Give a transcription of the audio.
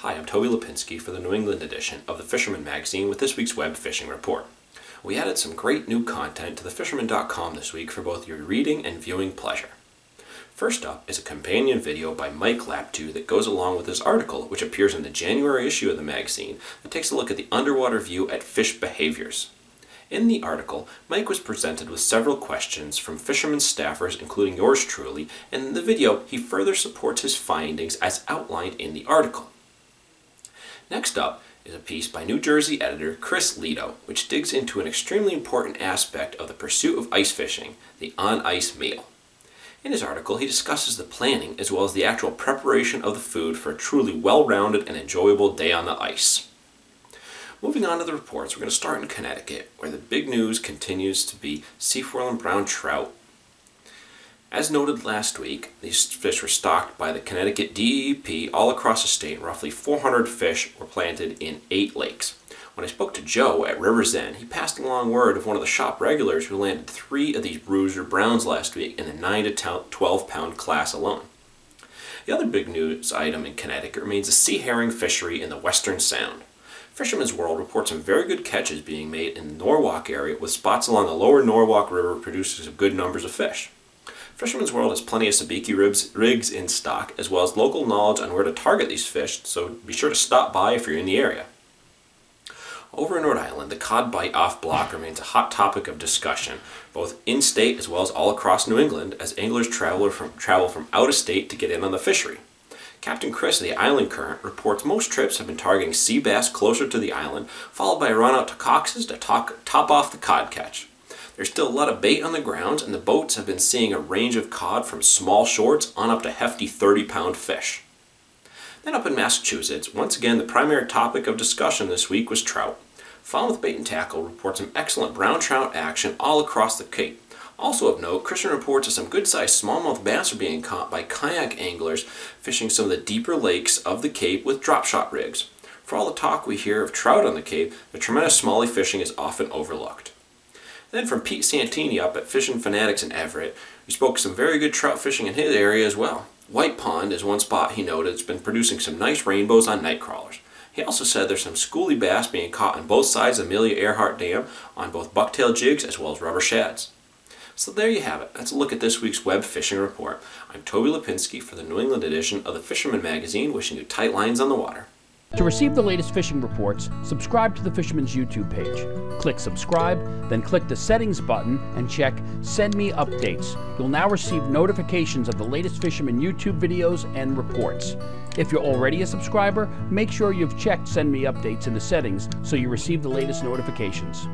Hi, I'm Toby Lapinski for the New England edition of the Fisherman magazine with this week's web fishing report. We added some great new content to the fisherman.com this week for both your reading and viewing pleasure. First up is a companion video by Mike Laptu that goes along with this article, which appears in the January issue of the magazine that takes a look at the underwater view at fish behaviors. In the article, Mike was presented with several questions from fishermen staffers, including yours truly, and in the video he further supports his findings as outlined in the article. Next up is a piece by New Jersey editor Chris Lito, which digs into an extremely important aspect of the pursuit of ice fishing, the on-ice meal. In his article, he discusses the planning as well as the actual preparation of the food for a truly well-rounded and enjoyable day on the ice. Moving on to the reports, we're going to start in Connecticut, where the big news continues to be Seeforellen brown trout. As noted last week, these fish were stocked by the Connecticut DEP all across the state. Roughly 400 fish were planted in 8 lakes. When I spoke to Joe at River's End, he passed along word of one of the shop regulars who landed 3 of these bruiser browns last week in the 9 to 12 pound class alone. The other big news item in Connecticut remains the sea herring fishery in the Western Sound. Fisherman's World reports some very good catches being made in the Norwalk area, with spots along the lower Norwalk River producing some good numbers of fish. Fisherman's World has plenty of Sabiki rigs in stock, as well as local knowledge on where to target these fish, so be sure to stop by if you're in the area. Over in Rhode Island, the cod bite off block remains a hot topic of discussion, both in-state as well as all across New England, as anglers travel from out of state to get in on the fishery. Captain Chris of the Island Current reports most trips have been targeting sea bass closer to the island, followed by a run out to Coxes to top off the cod catch. There's still a lot of bait on the grounds, and the boats have been seeing a range of cod from small shorts on up to hefty 30-pound fish. Then up in Massachusetts, once again the primary topic of discussion this week was trout. Found with Bait and Tackle reports some excellent brown trout action all across the Cape. Also of note, Christian reports that some good-sized smallmouth bass are being caught by kayak anglers fishing some of the deeper lakes of the Cape with drop shot rigs. For all the talk we hear of trout on the Cape, the tremendous smallie fishing is often overlooked. Then from Pete Santini up at Fishing Fanatics in Everett, we spoke some very good trout fishing in his area as well. White Pond is one spot he noted has been producing some nice rainbows on night crawlers. He also said there's some schoolie bass being caught on both sides of Amelia Earhart Dam on both bucktail jigs as well as rubber shads. So there you have it. That's a look at this week's web fishing report. I'm Toby Lapinski for the New England edition of the Fisherman magazine, wishing you tight lines on the water. To receive the latest fishing reports, subscribe to the Fisherman's YouTube page. Click subscribe, then click the settings button and check Send Me Updates. You'll now receive notifications of the latest Fisherman YouTube videos and reports. If you're already a subscriber, make sure you've checked Send Me Updates in the settings so you receive the latest notifications.